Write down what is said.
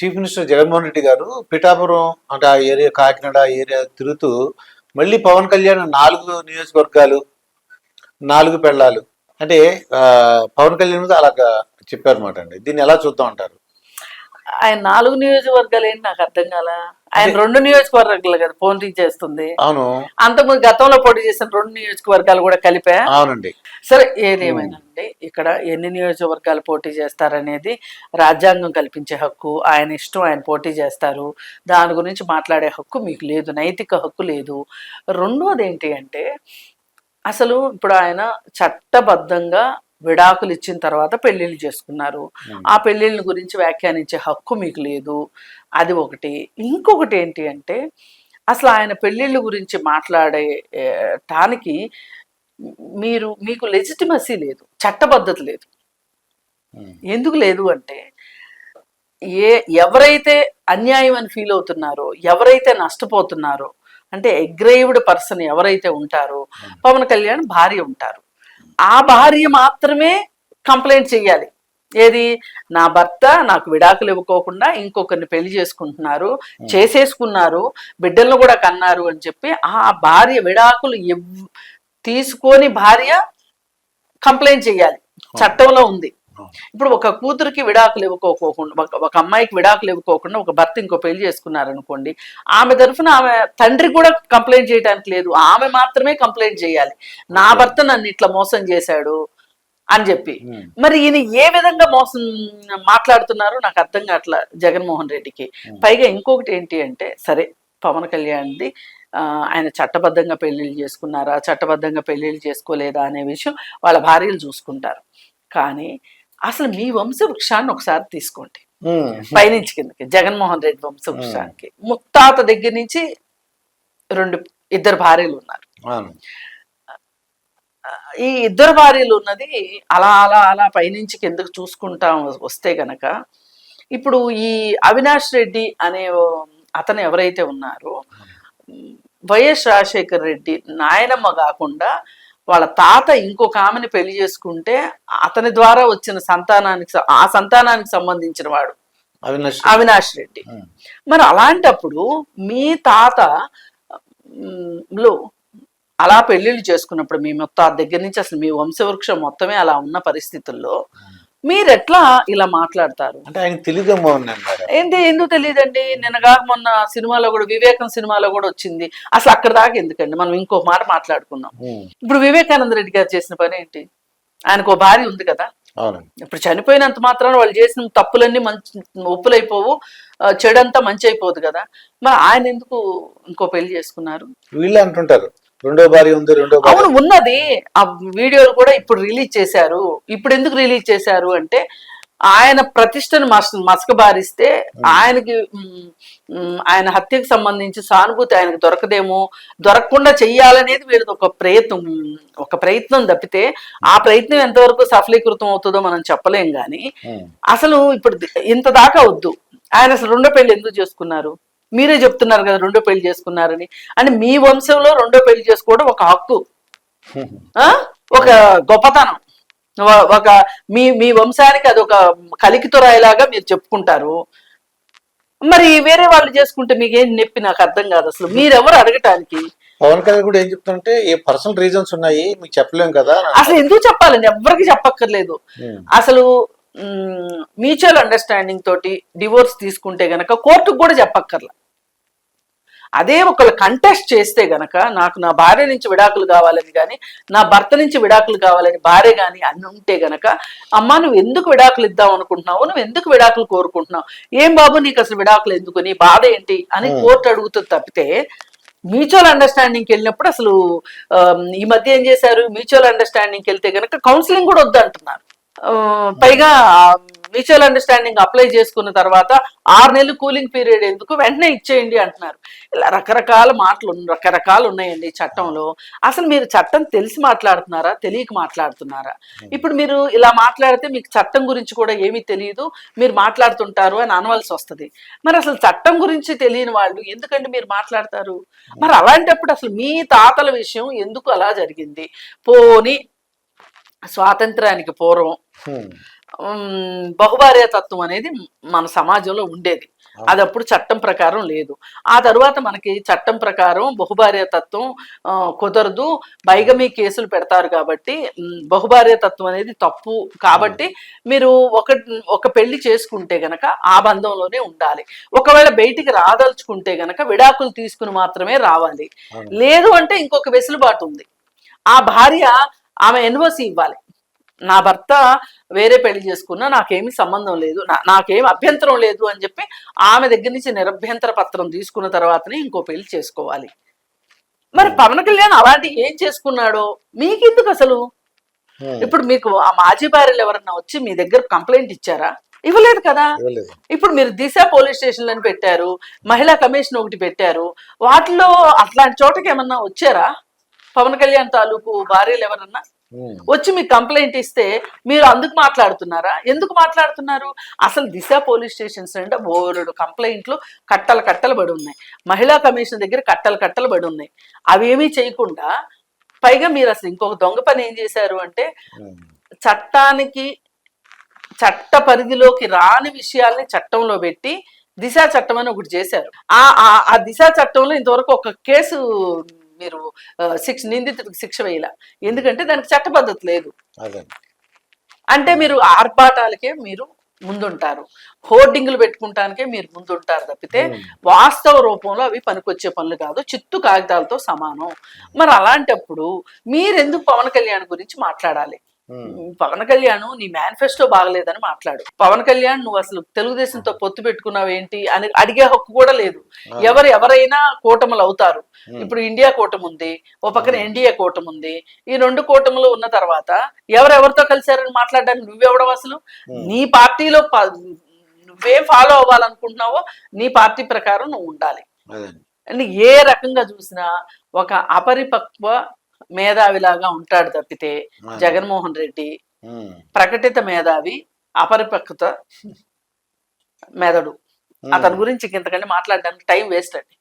Chief minister Jaganmohan Reddy గారు పిఠాపురం అంటే ఆ ఏరియా కాకినాడ ఆ ఏరియా తిరుగుతూ మళ్ళీ పవన్ కళ్యాణ్ 4 నియోజకవర్గాలు 4 పెళ్ళాలు అంటే పవన్ కళ్యాణ్ మీద అలాగా చెప్పారన్నమాట అండి. దీన్ని ఎలా చూద్దాం అంటారు? ఆయన 4 నియోజకవర్గాలు ఏంటి నాకు అర్థం కాల. ఆయన 2 నియోజకవర్గాలు కదా పోటీ చేస్తుంది. అవును, అంతకుముందు గతంలో పోటీ చేసిన 2 నియోజకవర్గాలు కూడా కలిపా. అవునండి. సరే ఏదేమైనండి, ఇక్కడ ఎన్ని నియోజకవర్గాలు పోటీ చేస్తారనేది రాజ్యాంగం కల్పించే హక్కు. ఆయన ఇష్టం, ఆయన పోటీ చేస్తారు. దాని గురించి మాట్లాడే హక్కు మీకు లేదు, నైతిక హక్కు లేదు. రెండోది ఏంటి అంటే, అసలు ఇప్పుడు ఆయన చట్టబద్ధంగా విడాకులు ఇచ్చిన తర్వాత పెళ్లిళ్ళు చేసుకున్నారు. ఆ పెళ్లిళ్ళ గురించి వ్యాఖ్యానించే హక్కు మీకు లేదు. అది ఒకటి. ఇంకొకటి ఏంటి అంటే, అసలు ఆయన పెళ్లిళ్ళ గురించి మాట్లాడేటానికి మీకు లెజిటిమసీ లేదు, చట్టబద్ధత లేదు. ఎందుకు లేదు అంటే, ఎవరైతే అన్యాయం అని ఫీల్ అవుతున్నారో, ఎవరైతే నష్టపోతున్నారో, అంటే అగ్రేవ్డ్ పర్సన్ ఎవరైతే ఉంటారో, పవన్ కళ్యాణ్ భార్య ఉంటారు. ఆ భార్య మాత్రమే కంప్లైంట్ చెయ్యాలి. ఏది, నా భర్త నాకు విడాకులు ఇవ్వకోకుండా ఇంకొకరిని పెళ్లి చేసేసుకున్నారు, బిడ్డలను కూడా కన్నారు అని చెప్పి ఆ భార్య విడాకులు తీసుకొని భార్య కంప్లైంట్ చెయ్యాలి. చట్టంలో ఉంది. ఇప్పుడు ఒక కూతురికి విడాకులు ఇవ్వకోకుండా, ఒక అమ్మాయికి విడాకులు ఇవ్వకోకుండా ఒక భర్త ఇంకో పెళ్లి చేసుకున్నారనుకోండి, ఆమె తరఫున ఆమె తండ్రి కూడా కంప్లైంట్ చేయడానికి లేదు, ఆమె మాత్రమే కంప్లైంట్ చేయాలి. నా భర్త నన్ను ఇట్లా మోసం చేశాడు అని చెప్పి. మరి ఈయన ఏ విధంగా మోసం మాట్లాడుతున్నారో నాకు అర్థం కావట్లా జగన్మోహన్ రెడ్డికి. పైగా ఇంకొకటి ఏంటి అంటే, సరే పవన్ కళ్యాణ్ది ఆయన చట్టబద్ధంగా పెళ్లిళ్ళు చేసుకున్నారా, చట్టబద్ధంగా పెళ్లిళ్ళు చేసుకోలేదా అనే విషయం వాళ్ళ భార్యలు చూసుకుంటారు. కానీ అసలు మీ వంశవృక్షాన్ని ఒకసారి తీసుకోండి, పైనుంచి కిందకి. జగన్మోహన్ రెడ్డి వంశవృక్షానికి ముత్తాత దగ్గర నుంచి 2 భార్యలు ఉన్నారు. ఈ 2 భార్యలు ఉన్నది అలా అలా అలా పైనుంచి కిందకు చూసుకుంటా వస్తే గనక, ఇప్పుడు ఈ అవినాష్ రెడ్డి అనే అతను ఎవరైతే ఉన్నారో, వైఎస్ రాజశేఖర్ రెడ్డి నాయనమ్మ కాకుండా వాళ్ళ తాత ఇంకొక ఆమెను పెళ్లి చేసుకుంటే అతని ద్వారా వచ్చిన సంతానానికి సంబంధించిన వాడు అవినాష్ రెడ్డి. మరి అలాంటప్పుడు మీ తాత అలా పెళ్లిళ్ళు చేసుకున్నప్పుడు, మీ ముత్తాత దగ్గర నుంచి అసలు మీ వంశవృక్షం మొత్తమే అలా ఉన్న పరిస్థితుల్లో మీరెట్లా ఇలా మాట్లాడతారు? అంటే ఆయన తెలియదు ఏంటి, ఎందుకు తెలియదండి? నిన్నగా మొన్న సినిమాలో కూడా, వివేకం సినిమాలో కూడా వచ్చింది. అసలు అక్కడ దాకా ఎందుకండి, మనం ఇంకో మాట మాట్లాడుకుందాం. ఇప్పుడు వివేకానంద రెడ్డి గారు చేసిన పని ఏంటి? ఆయనకు భార్య ఉంది కదా. ఇప్పుడు చనిపోయినంత మాత్రాన వాళ్ళు చేసిన తప్పులన్నీ ఒప్పులైపోవు, చెడంతా మంచి అయిపోదు కదా. మరి ఆయన ఎందుకు ఇంకో పెళ్లి చేసుకున్నారు? వీళ్ళు అంటుంటారు రెండో భార్య ఉంది, అవును ఉన్నది. ఆ వీడియోలు కూడా ఇప్పుడు రిలీజ్ చేశారు. ఇప్పుడు ఎందుకు రిలీజ్ చేశారు అంటే, ఆయన ప్రతిష్టను మసకబారిస్తే ఆయనకి, ఆయన హత్యకు సంబంధించి సానుభూతి ఆయనకు దొరకదేమో, దొరకకుండా చెయ్యాలనేది వీళ్ళది ఒక ప్రయత్నం తప్పితే, ఆ ప్రయత్నం ఎంతవరకు సఫలీకృతం అవుతుందో మనం చెప్పలేం. కానీ అసలు ఇప్పుడు ఇంత దాకా వద్దు. ఆయన అసలు 2వ పెళ్లి ఎందుకు చేసుకున్నారు? మీరే చెప్తున్నారు కదా 2వ పెళ్లి చేసుకున్నారని. అంటే మీ వంశంలో 2వ పెళ్లి చేసుకోవడం ఒక హక్కు, ఒక గొప్పతనం, ఒక మీ వంశానికి అది ఒక కలికితురాయిలాగా మీరు చెప్పుకుంటారు. మరి వేరే వాళ్ళు చేసుకుంటే మీకేం నొప్పి? నాకు అర్థం కాదు అసలు. మీరెవరు అడగటానికి? పవన్ కళ్యాణ్ కూడా ఏం చెప్తుంటే, ఏ పర్సనల్ రీజన్స్ ఉన్నాయి మీకు చెప్పలేం కదా. అసలు ఎందుకు చెప్పాలండి? ఎవరికి చెప్పక్కర్లేదు. అసలు మ్యూచువల్ అండర్స్టాండింగ్ తోటి డివోర్స్ తీసుకుంటే గనక కోర్టుకు కూడా చెప్పక్కర్లా. అదే ఒకళ్ళు కంటెస్ట్ చేస్తే గనక, నాకు నా భార్య నుంచి విడాకులు కావాలని కానీ, నా భర్త నుంచి విడాకులు కావాలని భార్య కానీ అని ఉంటే గనక, అమ్మా నువ్వు ఎందుకు విడాకులు ఇద్దాం అనుకుంటున్నావు, నువ్వు ఎందుకు విడాకులు కోరుకుంటున్నావు, ఏం బాబు నీకు అసలు విడాకులు ఎందుకు, నీ బాధ ఏంటి అని కోర్టు అడుగుతుంది తప్పితే, మ్యూచువల్ అండర్స్టాండింగ్కి వెళ్ళినప్పుడు అసలు ఈ మధ్య ఏం చేశారు, మ్యూచువల్ అండర్స్టాండింగ్కి వెళ్తే గనక కౌన్సిలింగ్ కూడా వద్దు అంటున్నారు. పైగా మ్యూచువల్ అండర్స్టాండింగ్ అప్లై చేసుకున్న తర్వాత 6 నెలలు కూలింగ్ పీరియడ్ ఎందుకు, వెంటనే ఇచ్చేయండి అంటున్నారు. ఇలా రకరకాలు ఉన్నాయండి చట్టంలో. అసలు మీరు చట్టం తెలిసి మాట్లాడుతున్నారా, తెలియక మాట్లాడుతున్నారా? ఇప్పుడు మీరు ఇలా మాట్లాడితే మీకు చట్టం గురించి కూడా ఏమీ తెలియదు, మీరు మాట్లాడుతుంటారు అని అనవలసి వస్తుంది. మరి అసలు చట్టం గురించి తెలియని వాళ్ళు ఎందుకంటే మీరు మాట్లాడతారు? మరి అలాంటప్పుడు అసలు మీ తాతల విషయం ఎందుకు అలా జరిగింది? పోనీ స్వాతంత్రానికి పూర్వం బహుభార్య తత్వం అనేది మన సమాజంలో ఉండేది. అది అప్పుడు చట్టం ప్రకారం లేదు. ఆ తరువాత మనకి చట్టం ప్రకారం బహుభార్య తత్వం కుదరదు, బైగమీ కేసులు పెడతారు కాబట్టి బహుభార్య తత్వం అనేది తప్పు కాబట్టి మీరు ఒక పెళ్లి చేసుకుంటే గనక ఆ బంధంలోనే ఉండాలి. ఒకవేళ బయటికి రాదలుచుకుంటే గనక విడాకులు తీసుకుని మాత్రమే రావాలి. లేదు అంటే ఇంకొక వెసులుబాటు ఉంది. ఆ భార్య ఆమె ఎన్ఓసి ఇవ్వాలి. నా భర్త వేరే పెళ్లి చేసుకున్నా నాకేమీ సంబంధం లేదు, నాకేం అభ్యంతరం లేదు అని చెప్పి ఆమె దగ్గర నుంచి నిరభ్యంతర పత్రం తీసుకున్న తర్వాతనే ఇంకో పెళ్లి చేసుకోవాలి. మరి పవన్ కళ్యాణ్ అలాంటి ఏం చేసుకున్నాడో మీకెందుకు అసలు? ఇప్పుడు మీకు ఆ మాజీ భార్యలు ఎవరన్నా వచ్చి మీ దగ్గర కంప్లైంట్ ఇచ్చారా? ఇవ్వలేదు కదా. ఇప్పుడు మీరు దిశ పోలీస్ స్టేషన్లను పెట్టారు, మహిళా కమిషన్ ఒకటి పెట్టారు, వాటిలో అట్లాంటి చోటకి ఏమన్నా వచ్చారా? పవన్ కళ్యాణ్ తాలూకు భార్యలు ఎవరన్నా వచ్చి మీకు కంప్లైంట్ ఇస్తే మీరు అందుకు మాట్లాడుతున్నారా? ఎందుకు మాట్లాడుతున్నారు? అసలు దిశ పోలీస్ స్టేషన్స్ అంటే బోలెడు కంప్లైంట్లు కట్టలు పడి ఉన్నాయి. మహిళా కమిషన్ దగ్గర కట్టలు పడి ఉన్నాయి. అవేమీ చేయకుండా పైగా మీరు అసలు ఇంకొక దొంగ పని ఏం చేశారు అంటే చట్ట పరిధిలోకి రాని విషయాల్ని చట్టంలో పెట్టి దిశ చట్టం అని ఒకటి చేశారు. ఆ దిశ చట్టంలో ఇంతవరకు ఒక కేసు మీరు నిందితుడికి శిక్ష వేయాల. ఎందుకంటే దానికి చట్టబద్ధత లేదు. అంటే మీరు ఆర్భాటాలకే మీరు ముందుంటారు, హోర్డింగ్లు పెట్టుకుంటానికే మీరు ముందుంటారు తప్పితే వాస్తవ రూపంలో అవి పనికొచ్చే పనులు కాదు, చిత్తు కాగితాలతో సమానం. మరి అలాంటప్పుడు మీరెందుకు పవన్ కళ్యాణ్ గురించి మాట్లాడాలి? పవన్ కళ్యాణ్ నీ మేనిఫెస్టో బాగలేదని మాట్లాడు. పవన్ కళ్యాణ్ నువ్వు అసలు తెలుగుదేశంతో పొత్తు పెట్టుకున్నావు ఏంటి అని అడిగే హక్కు కూడా లేదు. ఎవరైనా కూటములు అవుతారు. ఇప్పుడు ఇండియా కూటమి ఉంది, ఓ పక్కన ఎన్డీఏ కూటమి ఉంది. ఈ రెండు కూటములు ఉన్న తర్వాత ఎవరెవరితో కలిశారని మాట్లాడడానికి నువ్వెవడవు అసలు? నీ పార్టీలో నువ్వేం ఫాలో అవ్వాలనుకుంటున్నావో నీ పార్టీ ప్రకారం నువ్వు ఉండాలి. ఏ రకంగా చూసినా ఒక అపరిపక్వ మేధావిలాగా ఉంటాడు తప్పితే జగన్మోహన్ రెడ్డి ప్రకటిత మేధావి, అపరిపక్వత మెదడు. అతని గురించి ఇంతకంటే మాట్లాడడానికి టైం వేస్ట్ అండి.